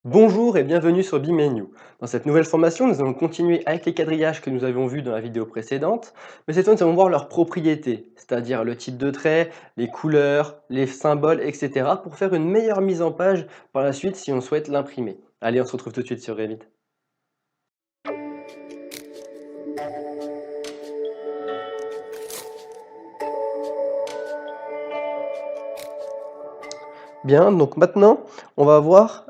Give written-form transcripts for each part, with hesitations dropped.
Bonjour et bienvenue sur BeMenu. Dans cette nouvelle formation, nous allons continuer avec les quadrillages que nous avions vus dans la vidéo précédente, mais cette fois nous allons voir leurs propriétés, c'est-à-dire le type de trait, les couleurs, les symboles, etc. pour faire une meilleure mise en page par la suite si on souhaite l'imprimer. Allez, on se retrouve tout de suite sur Revit. Bien, donc maintenant, on va voir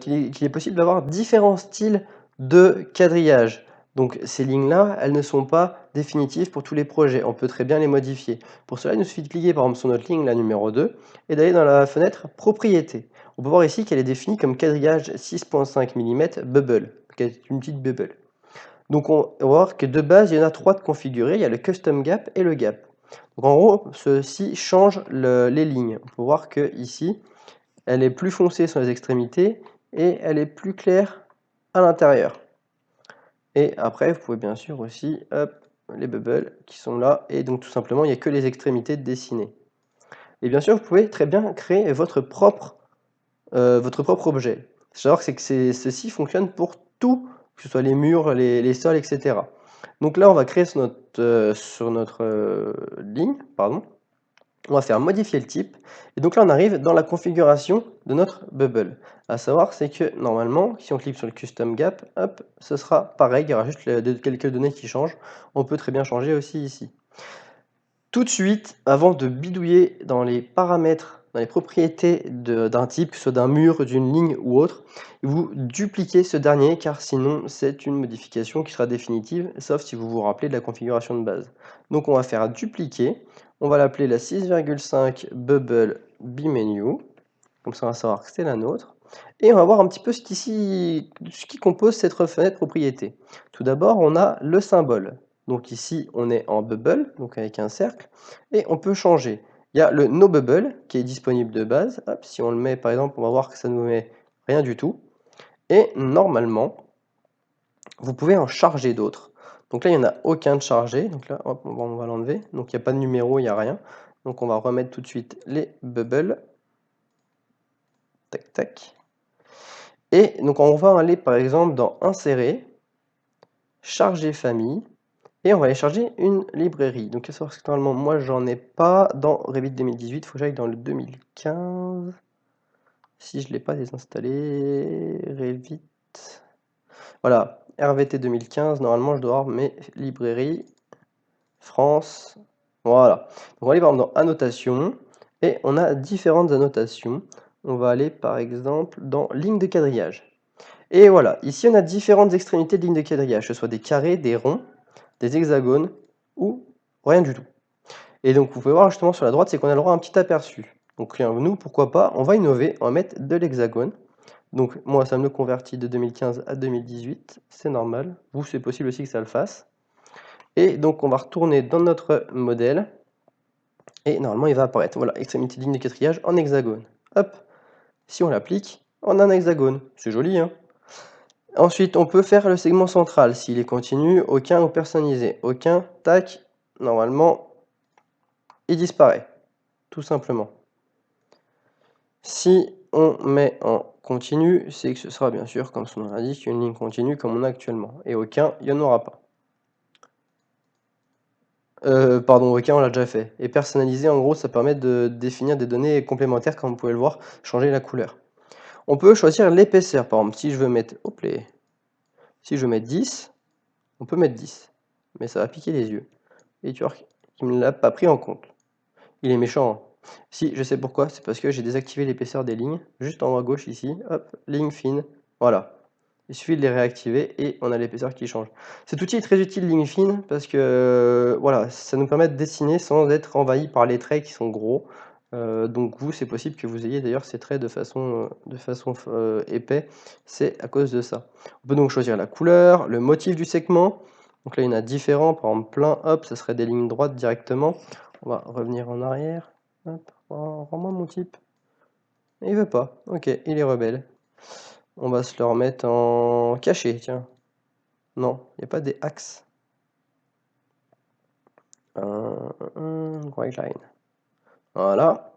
qu'il est possible d'avoir différents styles de quadrillage. Donc ces lignes-là, elles ne sont pas définitives pour tous les projets. On peut très bien les modifier. Pour cela, il nous suffit de cliquer par exemple sur notre ligne, la numéro 2, et d'aller dans la fenêtre Propriétés. On peut voir ici qu'elle est définie comme quadrillage 6,5 mm bubble, qui est une petite bubble. Donc on va voir que de base, il y en a trois de configurés. Il y a le Custom Gap et le Gap. Donc en gros, ceci change les lignes. On peut voir que ici, elle est plus foncée sur les extrémités et elle est plus claire à l'intérieur. Et après, vous pouvez bien sûr aussi, hop, les bubbles qui sont là, et donc tout simplement, il n'y a que les extrémités dessinées. Et bien sûr, vous pouvez très bien créer votre propre objet. Savoir que ceci fonctionne pour tout, que ce soit les murs, les sols, etc. Donc là, on va créer sur notre ligne, pardon. On va faire modifier le type, et donc là on arrive dans la configuration de notre bubble. À savoir, c'est que normalement, si on clique sur le custom gap, hop, ce sera pareil, il y aura juste quelques données qui changent. On peut très bien changer aussi ici. Tout de suite, avant de bidouiller dans les paramètres, dans les propriétés d'un type, que ce soit d'un mur, d'une ligne ou autre, vous dupliquez ce dernier, car sinon c'est une modification qui sera définitive, sauf si vous vous rappelez de la configuration de base. Donc on va faire dupliquer, on va l'appeler la 6,5 bubble bmenu, comme ça on va savoir que c'est la nôtre, et on va voir un petit peu ce qui compose cette fenêtre propriété. Tout d'abord, on a le symbole. Donc ici, on est en bubble, donc avec un cercle, et on peut changer. Il y a le no bubble qui est disponible de base. Hop, si on le met par exemple, on va voir que ça ne nous met rien du tout. Et normalement, vous pouvez en charger d'autres. Donc là, il n'y en a aucun de chargé. Donc là, hop, on va l'enlever. Donc il n'y a pas de numéro, il n'y a rien. Donc on va remettre tout de suite les bubbles. Tac, tac. Et donc on va aller par exemple dans Insérer, Charger famille, et on va aller charger une librairie. Donc à savoir que normalement moi j'en ai pas dans Revit 2018, il faut que j'aille dans le 2015. Si je ne l'ai pas désinstallé, Revit. Voilà, RVT 2015, normalement je dois avoir mes librairies, France, voilà. Donc on va aller par exemple dans Annotation, et on a différentes annotations. On va aller par exemple dans Ligne de quadrillage. Et voilà, ici on a différentes extrémités de lignes de quadrillage, que ce soit des carrés, des ronds, des hexagones ou rien du tout. Et donc vous pouvez voir justement sur la droite, c'est qu'on a le droit à un petit aperçu. Donc nous, pourquoi pas, on va innover, on va mettre de l'hexagone. Donc moi, ça me le convertit de 2015 à 2018, c'est normal. Vous, c'est possible aussi que ça le fasse. Et donc on va retourner dans notre modèle, et normalement il va apparaître, voilà, extrémité de ligne de quadrillage en hexagone. Hop, si on l'applique, on a un hexagone. C'est joli, hein? Ensuite, on peut faire le segment central, s'il est continu, aucun ou personnalisé. Aucun, tac, normalement, il disparaît, tout simplement. Si on met en continu, c'est que ce sera bien sûr, comme son nom l'indique, une ligne continue comme on a actuellement. Et aucun, il n'y en aura pas. Pardon, aucun, on l'a déjà fait. Et personnalisé, en gros, ça permet de définir des données complémentaires, comme vous pouvez le voir, changer la couleur. On peut choisir l'épaisseur, par exemple, si je veux mettre, si je veux mettre 10, on peut mettre 10, mais ça va piquer les yeux. Et tu vois qu'il ne me l'a pas pris en compte. Il est méchant, hein. Si, je sais pourquoi, c'est parce que j'ai désactivé l'épaisseur des lignes, juste en haut à gauche ici, hop, ligne fine, voilà. Il suffit de les réactiver et on a l'épaisseur qui change. Cet outil est très utile, ligne fine, parce que voilà, ça nous permet de dessiner sans être envahi par les traits qui sont gros. Donc vous, c'est possible que vous ayez d'ailleurs ces traits de façon épais, c'est à cause de ça. On peut donc choisir la couleur, le motif du segment. Donc là, il y en a différents, par exemple plein, hop, ça serait des lignes droites directement. On va revenir en arrière. Hop, rends-moi mon type. Il veut pas. Ok, il est rebelle. On va se le remettre en caché, tiens. Non, il n'y a pas des axes. Right line. Voilà.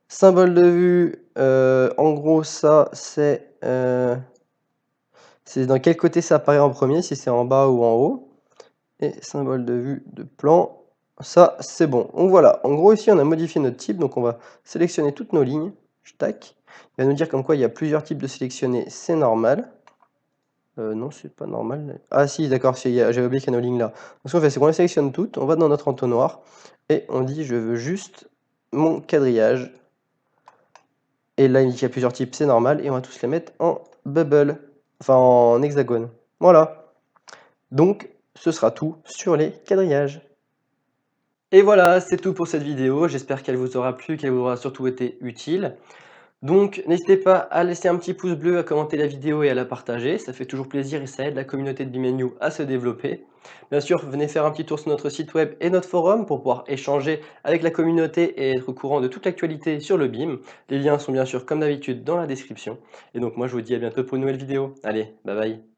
Symbole de vue, En gros, ça, c'est dans quel côté ça apparaît en premier, si c'est en bas ou en haut. Et symbole de vue de plan, ça, c'est bon. Donc voilà, en gros, ici, on a modifié notre type, donc on va sélectionner toutes nos lignes. Tac. Il va nous dire comme quoi il y a plusieurs types de sélectionnés, c'est normal. Non, c'est pas normal. Ah si, d'accord, j'avais oublié qu'il y a nos lignes là. Donc ce qu'on fait, c'est qu'on les sélectionne toutes, on va dans notre entonnoir, et on dit je veux juste mon quadrillage. Et là, il dit qu'il y a plusieurs types, c'est normal, et on va tous les mettre en bubble, enfin en hexagone. Voilà. Donc, ce sera tout sur les quadrillages. Et voilà, c'est tout pour cette vidéo. J'espère qu'elle vous aura plu, qu'elle vous aura surtout été utile. Donc, n'hésitez pas à laisser un petit pouce bleu, à commenter la vidéo et à la partager. Ça fait toujours plaisir et ça aide la communauté de BIMenu à se développer. Bien sûr, venez faire un petit tour sur notre site web et notre forum pour pouvoir échanger avec la communauté et être au courant de toute l'actualité sur le BIM. Les liens sont bien sûr, comme d'habitude, dans la description. Et donc, moi, je vous dis à bientôt pour une nouvelle vidéo. Allez, bye bye.